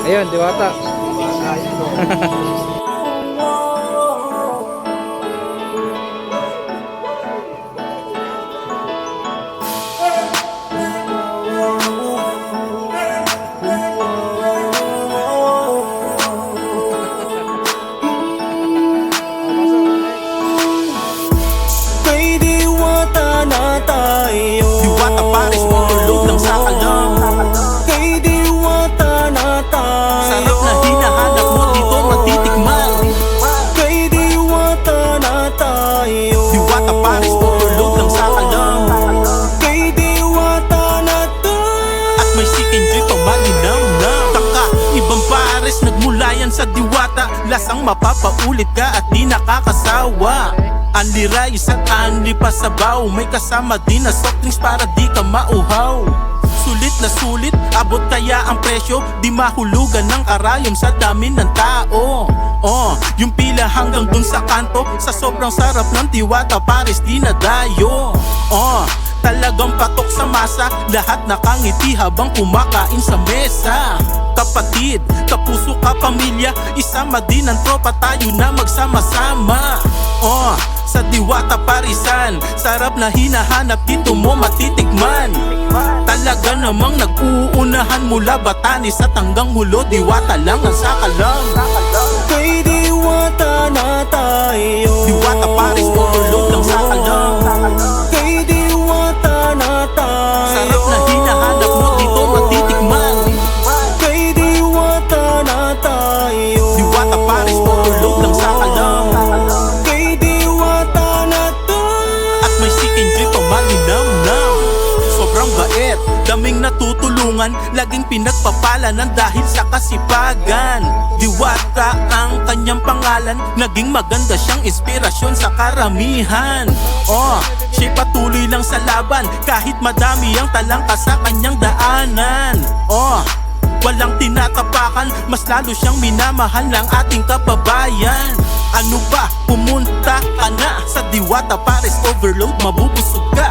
Ayun, Diwata. Kay Diwata na tayo. Diwata Paris, overload lang sa alam. Kay Diwata na tayo. Sarap na hinahanap mo dito matitikman. Kay Diwata na tayo. Diwata Paris, overload lang sa alam. Kay Diwata na tayo. At may chicken joy pa malinam na taka, ibang Paris, nagmula yan sa Diwata. Lasang mapapaulit ka at di nakakasawa. Anli rice at anli pa sabaw. May kasama din na soft drinks para di ka mauhaw. Sulit na sulit, abot kaya ang presyo. Di mahulugan ng karayom sa dami ng tao. Yung pila hanggang dun sa kanto. Sa sobrang sarap ng Diwata Paris, di na dayo. Talagang patok sa masa. Lahat nakangiti habang kumakain sa mesa. Kapatid, kapuso, kapamilya, isama din ang tropa, tayo na magsama-sama. Sa Diwata Parisan, sarap na hinahanap dito mo matitikman. Talaga namang nag-uunahan mula Batanes at hanggang Hulo. Diwata lang ang sakalam. Kay Diwata na tayo. Diwata Paris, overload lang sakalam. Kay Diwata na tayo. Sarap na hinahanap mo dito matitikman. Kay Diwata na tayo. Diwata Paris, overload lang sakalam. Kay Diwata na tayo. At may chicken joy pa malinam-nam. Sobrang bait, daming natutulungan, laging pinagpapala ng dahil sa kasipagan. Diwata ang kanyang pangalan, naging maganda siyang inspirasyon sa karamihan. Siya'y patuloy lang sa laban, kahit madami ang talangka sa kanyang daanan. Walang tinatapakan, mas lalo siyang minamahal ng ating kababayan. Ano ba, pumunta ka na sa Diwata Paris, overload, mabubusog ka.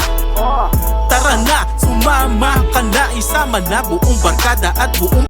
Tara na, sumama ka na, isama na buong barkada at buong